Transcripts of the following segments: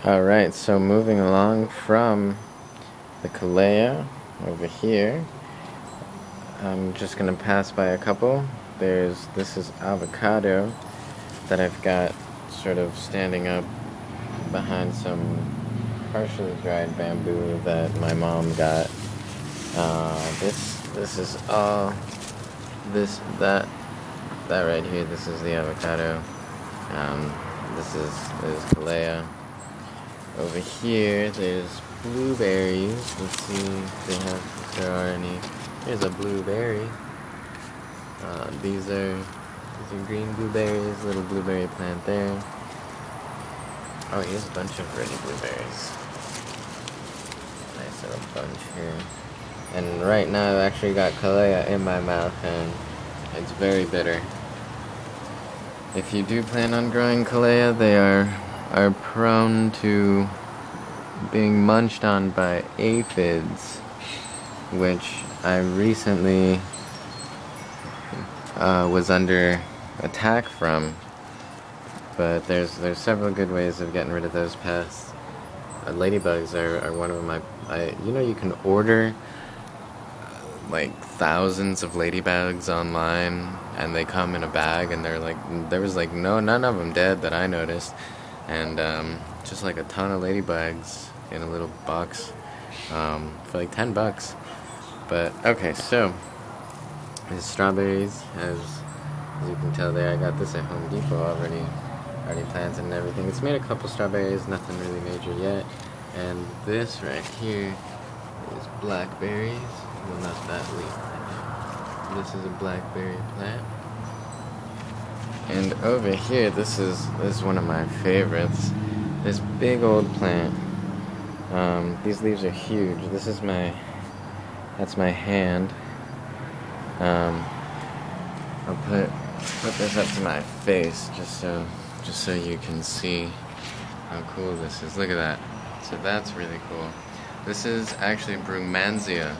Alright, so moving along from the Kalea over here, I'm just going to pass by a couple. This is Avocado that I've got sort of standing up behind some partially dried bamboo that my mom got. This is all, that right here, this is the Avocado. This is Kalea. Over here, there's Blueberries. Let's see if there are any. Here's a blueberry. These are green blueberries. Little blueberry plant there. Oh, here's a bunch of ready blueberries. Nice little bunch here. And right now, I've actually got Kalea in my mouth, and it's very bitter. If you do plan on growing Kalea, they are prone to being munched on by aphids, which I recently was under attack from. But there's several good ways of getting rid of those pests. Ladybugs are one of them. You can order like thousands of ladybugs online, and they come in a bag, and there was none of them dead that I noticed, and just like a ton of ladybugs in a little box for like $10. But okay, so these strawberries, as you can tell there, I got this at Home Depot already planted and everything. It's made a couple strawberries, nothing really major yet. And this right here is blackberries. Well, not that leaf. This is a blackberry plant. And over here, this is one of my favorites. This big old plant. These leaves are huge. That's my hand. I'll put this up to my face just so you can see how cool this is. Look at that. So that's really cool. This is actually Brugmansia.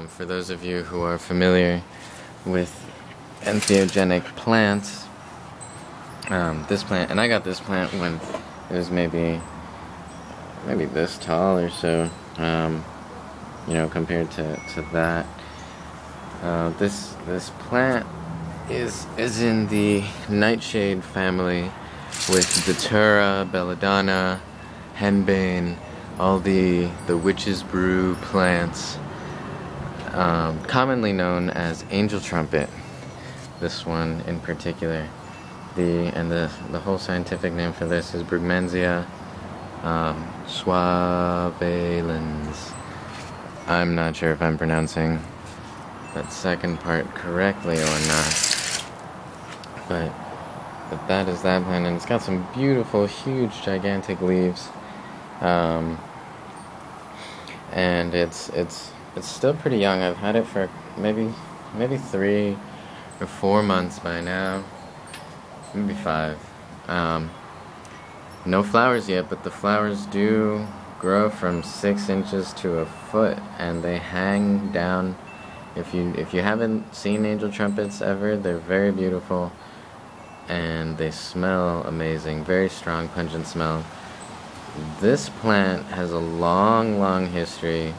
For those of you who are familiar with entheogenic plants, this plant, and I got this plant when it was maybe this tall or so, compared to that. This plant is in the nightshade family with Datura, belladonna, henbane, all the witch's brew plants, commonly known as Angel Trumpet. This one in particular. The whole scientific name for this is Brugmansia suaveolens. I'm not sure if I'm pronouncing that second part correctly or not, but that is that plant, and it's got some beautiful, huge, gigantic leaves, and it's still pretty young. I've had it for maybe 3 or 4 months by now, maybe 5. No flowers yet, but the flowers do grow from 6 inches to a foot, and they hang down. If you haven't seen Angel Trumpets ever, they're very beautiful, and they smell amazing. Very strong, pungent smell. This plant has a long history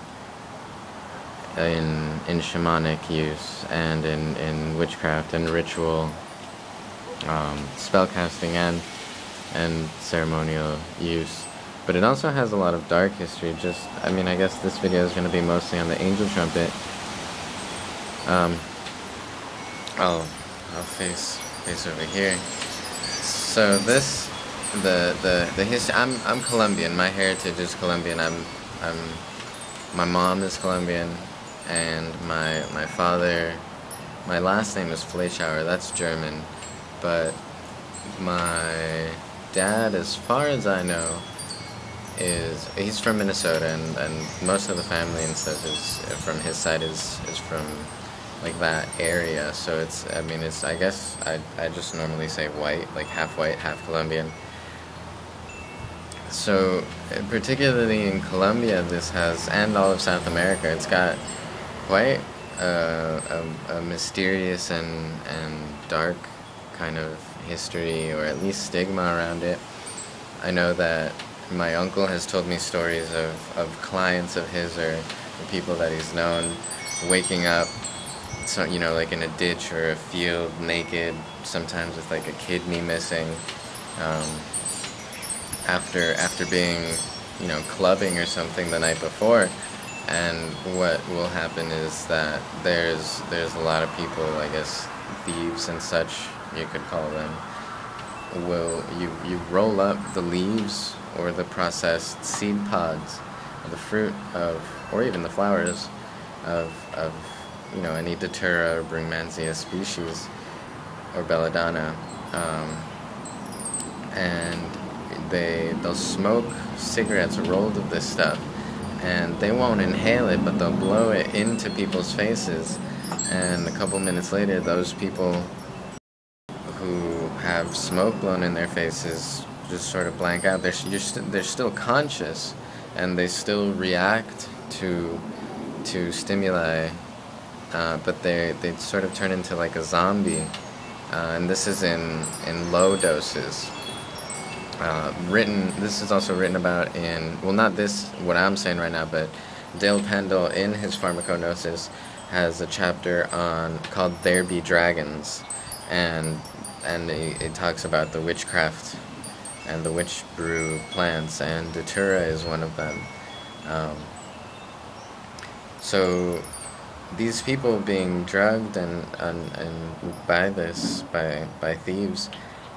in shamanic use and in witchcraft and ritual, spellcasting and ceremonial use. But it also has a lot of dark history. I guess this video is going to be mostly on the Angel Trumpet. I'll face over here. So the history. I'm Colombian. My heritage is Colombian. My mom is Colombian, and my father. My last name is Fleischauer. That's German, but my dad, as far as I know, he's from Minnesota, and most of the family and stuff is from his side is from like that area. So I guess I just normally say white, half, half Colombian. So particularly in Colombia, this has, and all of South America, it's got quite a mysterious and dark kind of history, or at least stigma around it. I know that my uncle has told me stories of clients of his or people that he's known waking up, so, you know, like in a ditch or a field, naked, sometimes with like a kidney missing, after being, you know, clubbing or something the night before. And what will happen is that there's a lot of people, I guess thieves and such you could call them, will you roll up the leaves or the processed seed pods, or the fruit of, or even the flowers of you know, any Datura or Brugmansia species or belladonna, and they'll smoke cigarettes rolled of this stuff, and they won't inhale it, but they'll blow it into people's faces, and a couple minutes later, those people who have smoke blown in their faces just sort of blank out. They're still conscious, and they still react to stimuli, but they sort of turn into like a zombie, and this is in low doses. This is also written about in, well, not this, what I'm saying right now, but Dale Pendle in his Pharmacognosis has a chapter called There Be Dragons, and it talks about the witchcraft and the witch brew plants, and Datura is one of them. So these people being drugged and by thieves,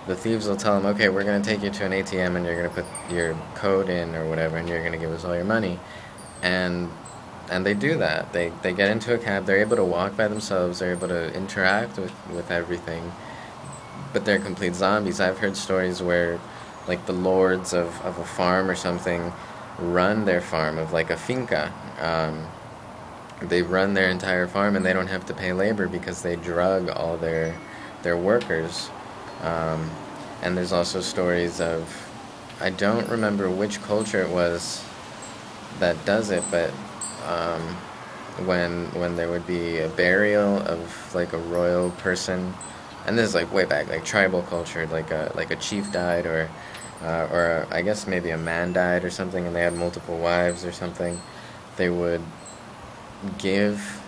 the thieves will tell them, okay, we're going to take you to an ATM and you're going to put your code in or whatever, and you're going to give us all your money. And they do that. They get into a cab, they're able to walk by themselves, they're able to interact with everything, but they're complete zombies. I've heard stories where, like, the lords of a farm or something run their farm, of like a finca. They run their entire farm and they don't have to pay labor because they drug all their workers. And there's also stories of, I don't remember which culture it was that does it, but when there would be a burial of like a royal person, and this is like way back, like tribal culture, like a chief died, or I guess maybe a man died or something, and they had multiple wives or something, they would give,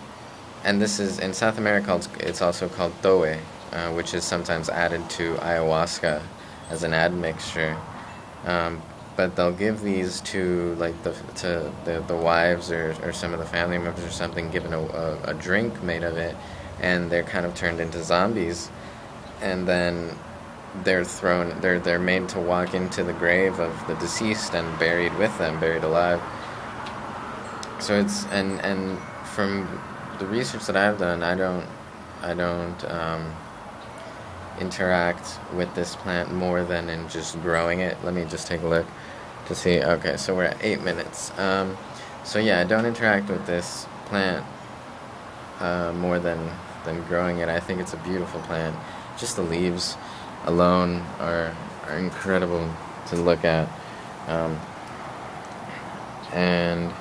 and this is in South America, it's also called toe, which is sometimes added to ayahuasca as an admixture, but they'll give these to like the wives or some of the family members or something, given a drink made of it, and they're kind of turned into zombies, and then they're made to walk into the grave of the deceased and buried with them, buried alive. So it's, and from the research that I've done, I don't interact with this plant more than in just growing it. Let me just take a look to see. Okay, so we're at 8 minutes. So yeah, I don't interact with this plant more than growing it. I think it's a beautiful plant. Just the leaves alone are incredible to look at, and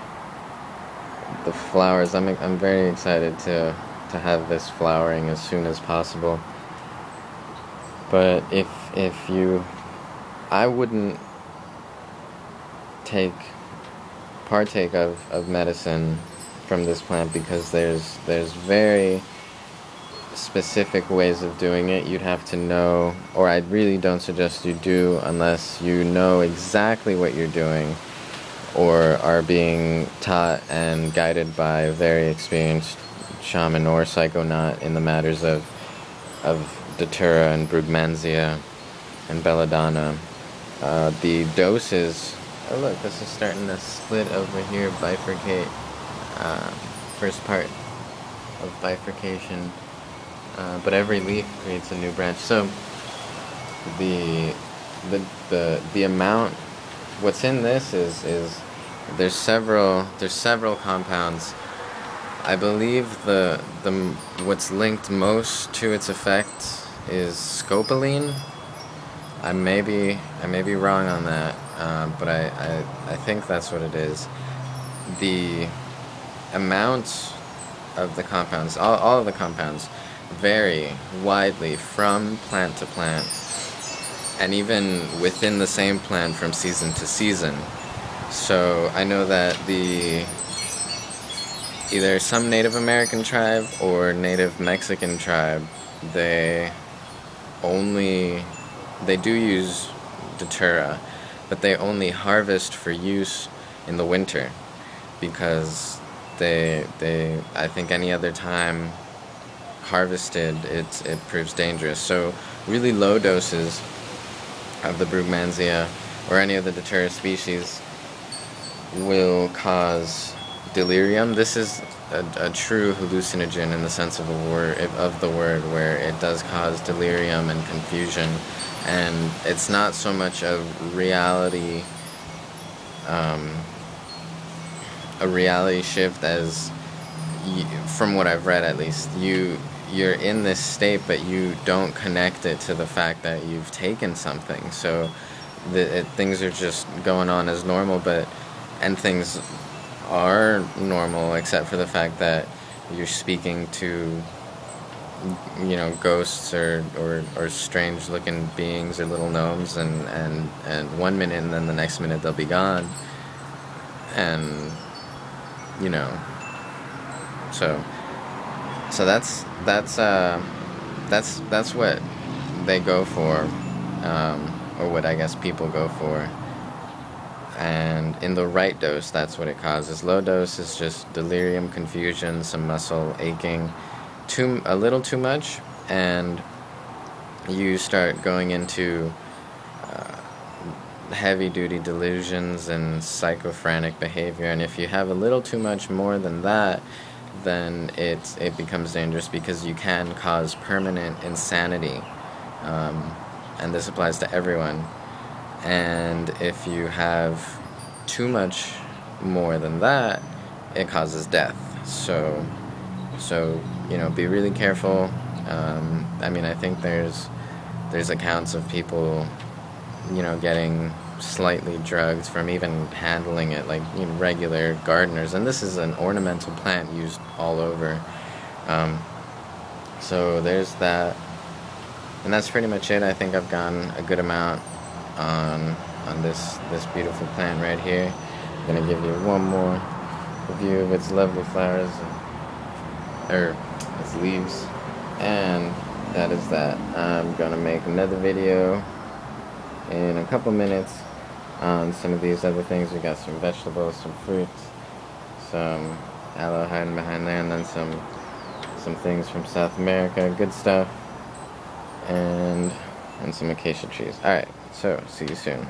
the flowers. I'm very excited to have this flowering as soon as possible. But I wouldn't partake of medicine from this plant, because there's very specific ways of doing it. You'd have to know, or I really don't suggest you do unless you know exactly what you're doing, or are being taught and guided by a very experienced shaman or psychonaut in the matters of Datura and Brugmansia and belladonna. The doses, oh look, this is starting to split over here, bifurcate, first part of bifurcation, but every leaf creates a new branch. So the amount, what's in this is there's several compounds. I believe the what's linked most to its effect is scopolamine. I may be wrong on that, but I think that's what it is. The amount of the compounds, all of the compounds, vary widely from plant to plant, and even within the same plant from season to season. So I know that either some Native American tribe or Native Mexican tribe, they do use datura, but they only harvest for use in the winter, because they I think any other time harvested, it proves dangerous. So really low doses of the Brugmansia or any of the datura species will cause delirium. This is a true hallucinogen in the sense of the word, where it does cause delirium and confusion, and it's not so much a reality shift as, from what I've read at least, you're in this state, but you don't connect it to the fact that you've taken something. So things are just going on as normal, and things are normal except for the fact that you're speaking to, you know, ghosts or strange looking beings or little gnomes, and one minute and then the next minute they'll be gone, and you know, so that's what they go for, or what I guess people go for. And in the right dose, that's what it causes. Low dose is just delirium, confusion, some muscle aching, a little too much, and you start going into heavy-duty delusions and psychophrenic behavior. And if you have a little too much more than that, then it becomes dangerous, because you can cause permanent insanity, and this applies to everyone. And if you have too much more than that, it causes death. So you know, be really careful. I mean, I think there's accounts of people, you know, getting slightly drugged from even handling it, like, you know, regular gardeners. And this is an ornamental plant used all over. So there's that, and that's pretty much it. I think I've gone a good amount on this beautiful plant right here. I'm gonna give you one more view of its lovely flowers, or its leaves, and that is that. I'm gonna make another video in a couple minutes on some of these other things. We got some vegetables, some fruits, some aloe hiding behind there, and then some things from South America, good stuff, and some acacia trees. Alright, so see you soon.